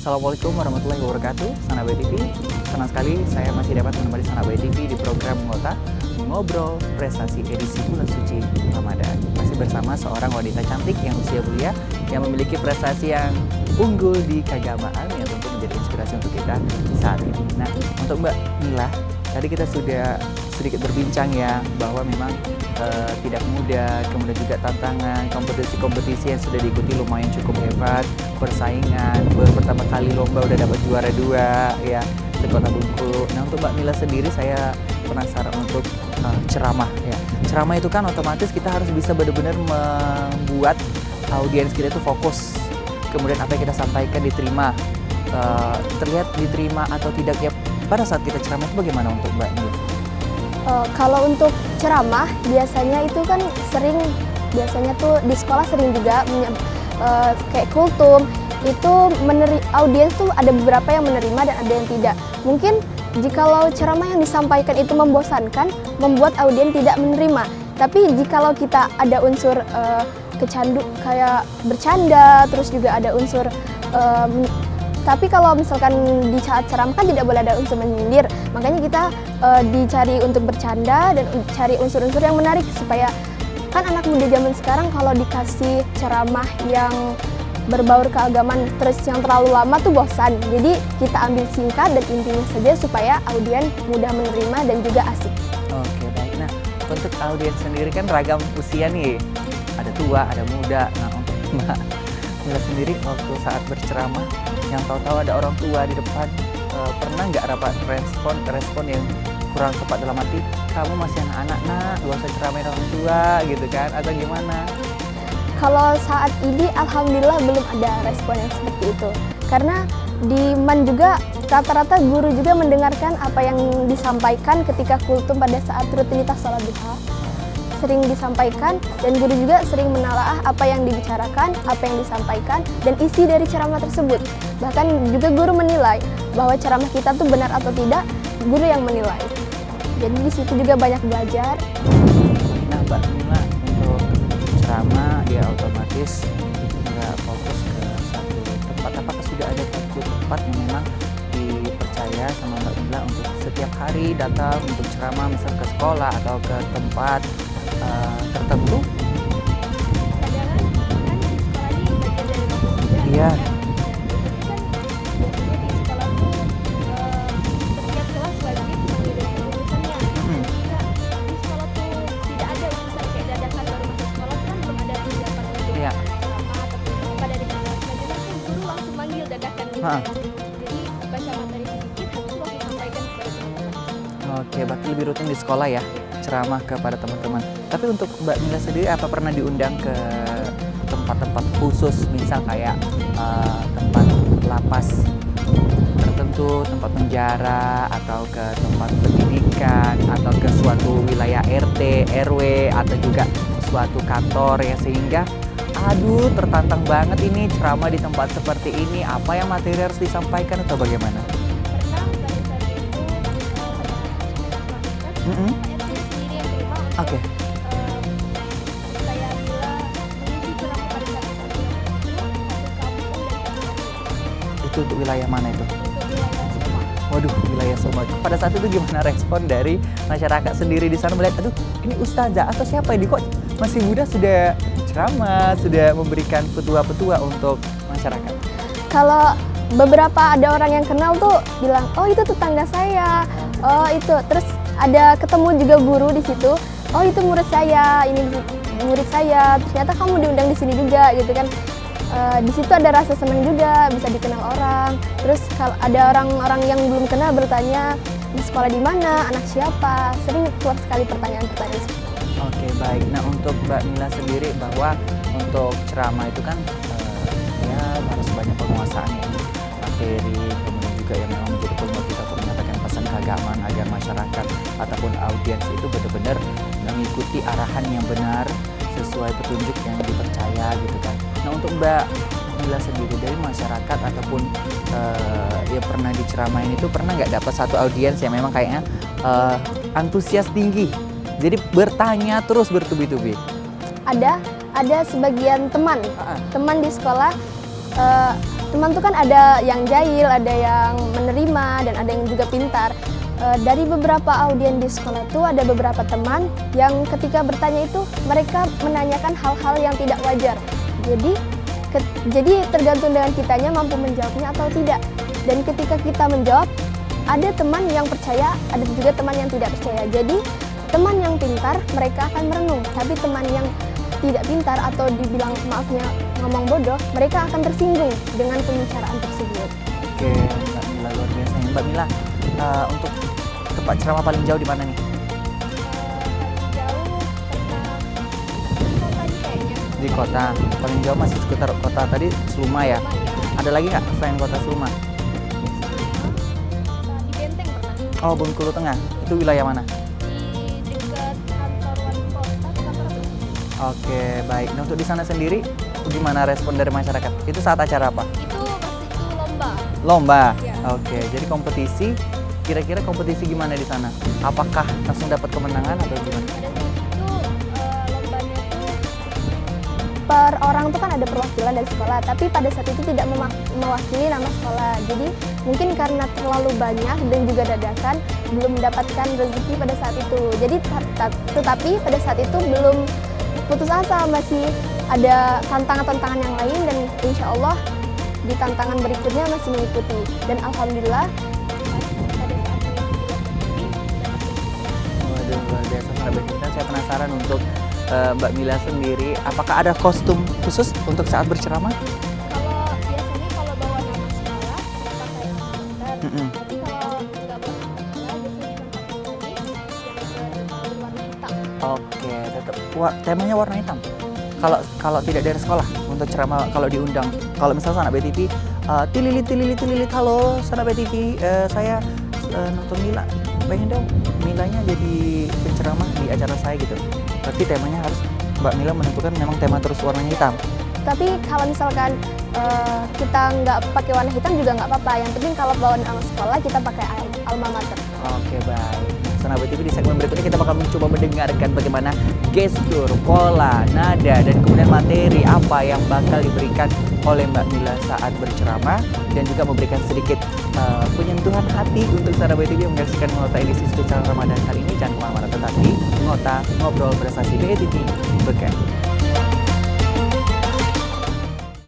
Assalamualaikum warahmatullahi wabarakatuh, Sanabay TV. Senang sekali saya masih dapat menemani Sanabay TV di program Ngobrol Prestasi edisi bulan suci Ramadan. Masih bersama seorang wanita cantik yang usia belia, yang memiliki prestasi yang unggul di keagamaan, yang tentu menjadi inspirasi untuk kita saat ini. Nah, untuk Mbak Mila, tadi kita sudah sedikit berbincang ya, bahwa memang tidak mudah, kemudian juga tantangan, kompetisi-kompetisi yang sudah diikuti lumayan cukup hebat, persaingan, baru pertama kali lomba udah dapat juara 2 ya, sekota Bengkulu. Nah, untuk Mbak Mila sendiri saya penasaran untuk ceramah ya. Ceramah itu kan otomatis kita harus bisa benar-benar membuat audiens kita itu fokus, kemudian apa yang kita sampaikan diterima, terlihat diterima atau tidak ya pada saat kita ceramah. Itu bagaimana untuk Mbak Mila? Kalau untuk ceramah biasanya itu kan biasanya tuh di sekolah sering juga kayak kultum itu audiens tuh ada beberapa yang menerima dan ada yang tidak. Mungkin jikalau ceramah yang disampaikan itu membosankan, membuat audiens tidak menerima. Tapi jikalau kita ada unsur kayak bercanda, terus juga ada unsur tapi kalau misalkan di saat ceramah kan tidak boleh ada unsur menyindir, makanya kita dicari untuk bercanda dan cari unsur-unsur yang menarik, supaya kan anak muda zaman sekarang kalau dikasih ceramah yang berbaur keagamaan terus yang terlalu lama tuh bosan. Jadi kita ambil singkat dan intinya saja supaya audiens mudah menerima dan juga asik. Oke, baik. Nah, untuk audiens sendiri kan ragam usia nih, ada tua, ada muda. Nah, untuk Mbak Mila sendiri waktu saat berceramah yang tahu-tahu ada orang tua di depan, pernah nggak dapat respon yang kurang tepat dalam arti kamu masih anak-anak, nak, gak usah ceramain orang tua gitu kan, atau gimana? Kalau saat ini alhamdulillah belum ada respon yang seperti itu, karena di MAN juga rata-rata guru juga mendengarkan apa yang disampaikan ketika kultum pada saat rutinitas sholat duha. Sering disampaikan dan guru juga sering menelaah apa yang dibicarakan, apa yang disampaikan, dan isi dari ceramah tersebut. Bahkan juga guru menilai bahwa ceramah kita tuh benar atau tidak, guru yang menilai. Jadi di situ juga banyak belajar. Nah, Mbak Mila, untuk ceramah ya otomatis nggak fokus ke satu tempat. Apakah sudah ada satu tempat yang memang dipercaya sama Mbak Mila untuk setiap hari datang untuk ceramah, misal ke sekolah atau ke tempat tertentu? Kadang kan di sekolah ini bagian dari kampus juga. Iya. Biasanya di sekolah tuh setiap kelas wajib mengidentifikasi urusannya. Jika di sekolah tuh tidak ada urusan kayak dadakan baru masuk sekolah, kan belum ada persiapan untuk ceramah ataupun apa dari kelas. Bagaimana kan guru langsung manggil dadakan gitu ya. Jadi baca materi sedikit habis langsung sampaikan kepada teman-teman. Oke, berarti lebih rutin di sekolah ya, ceramah kepada teman-teman. Tapi untuk Mbak Mila sendiri, apa pernah diundang ke tempat-tempat khusus, misal kayak tempat lapas tertentu, tempat penjara, atau ke tempat pendidikan, atau ke suatu wilayah RT, RW, atau juga suatu kantor ya, sehingga aduh tertantang banget ini ceramah di tempat seperti ini, apa yang materi harus disampaikan atau bagaimana? Pernah pada saat itu ada RT sendiri yang terima untuk Oke. saya Mila mengisi ceramah pada saat itu satu kampung dan satu kampung Itu untuk wilayah mana itu? untuk wilayah Soma. Waduh, wilayah Soma. Pada saat itu gimana respon dari masyarakat sendiri di sana melihat, aduh ini ustazah atau siapa ini, kok masih muda sudah ceramah, sudah memberikan petua-petua untuk masyarakat? Kalau beberapa ada orang yang kenal tuh bilang, oh itu tetangga saya, oh itu, terus ada ketemu juga guru di situ, oh itu murid saya, ini murid saya, ternyata kamu diundang di sini juga gitu kan. Di situ ada rasa senang juga bisa dikenal orang. Terus kalau ada orang-orang yang belum kenal bertanya di sekolah di mana, anak siapa, sering keluar sekali pertanyaan-pertanyaan seperti itu. Oke, baik. Nah, untuk Mbak Mila sendiri, bahwa untuk ceramah itu kan ya harus banyak penguasaan ya, materi, kemudian juga yang memang menjadi penuh kita untuk menyampaikan pesan keagamaan agar masyarakat ataupun audiens itu benar-benar mengikuti arahan yang benar sesuai petunjuk yang dipercaya gitu kan. Nah, untuk Mbak Mila sendiri, dari masyarakat ataupun yang pernah diceramain itu, pernah nggak dapat satu audiens yang memang kayaknya antusias tinggi, jadi bertanya terus teman tuh kan ada yang jahil, ada yang menerima, dan ada yang juga pintar. Dari beberapa audien di sekolah tuh ada beberapa teman yang ketika bertanya itu mereka menanyakan hal-hal yang tidak wajar. Jadi tergantung dengan kitanya mampu menjawabnya atau tidak. Dan ketika kita menjawab, ada teman yang percaya, ada juga teman yang tidak percaya. Jadi teman yang pintar mereka akan merenung, tapi teman yang tidak pintar atau dibilang maafnya ngomong bodoh, mereka akan tersinggung dengan pembicaraan tersebut. Oke, Mbak Mila luar biasa. Mbak Mila, untuk tempat ceramah paling jauh di mana nih? Di kota. Paling jauh masih sekitar kota tadi Seluma ya. Ada lagi nggak selain kota Seluma? Di Benteng pernah. Oh, Bengkulu Tengah. Itu wilayah mana? Di dekat kantor wali kota, kantor. Oke, baik. Nah, untuk di sana sendiri, gimana respon dari masyarakat? Itu saat acara apa? Itu lomba. Lomba. Ya. Oke, jadi kompetisi. Kira-kira kompetisi gimana di sana? Apakah langsung dapat kemenangan atau gimana? Pada saat itu lombanya tuh per orang tuh kan ada perwakilan dari sekolah, tapi pada saat itu tidak mewakili nama sekolah. Jadi mungkin karena terlalu banyak dan juga dadakan belum mendapatkan rezeki pada saat itu. Jadi tetapi pada saat itu belum putus asa, masih ada tantangan-tantangan yang lain, dan insya Allah di tantangan berikutnya masih mengikuti. Dan alhamdulillah Luar biasa, sahabat kita. Saya penasaran untuk Mbak Mila sendiri, apakah ada kostum khusus untuk saat berceramah? kalau biasanya kalau bawa nama sekolah kita pakai komputer, tapi kalau nggak bawa nama sekolah biasanya pakai yang berwarna hitam. Oke, tetap temanya warna hitam. Kalau tidak dari sekolah untuk ceramah, kalau diundang, kalau misalnya Sanak BTV, tililit, halo Sanak BTV, saya nonton Mila, pengen dong Milanya jadi penceramah di acara saya gitu. Berarti temanya harus Mbak Mila menentukan memang tema terus warnanya hitam. Tapi kalau misalkan kita nggak pakai warna hitam juga nggak apa-apa. Yang penting kalau bawa nama sekolah kita pakai alma mater. Oke, baik. Sanak BTV, di segmen berikutnya kita bakal mencoba mendengarkan bagaimana gestur, pola, nada, dan kemudian materi apa yang bakal diberikan oleh Mbak Mila saat berceramah, dan juga memberikan sedikit penyentuhan hati untuk Sanak BTV yang menyaksikan Ngota edisi spesial Ramadan kali ini. Jangan kemana-mana, tetapi Ngota Ngobrol Prestasi BTV berkah.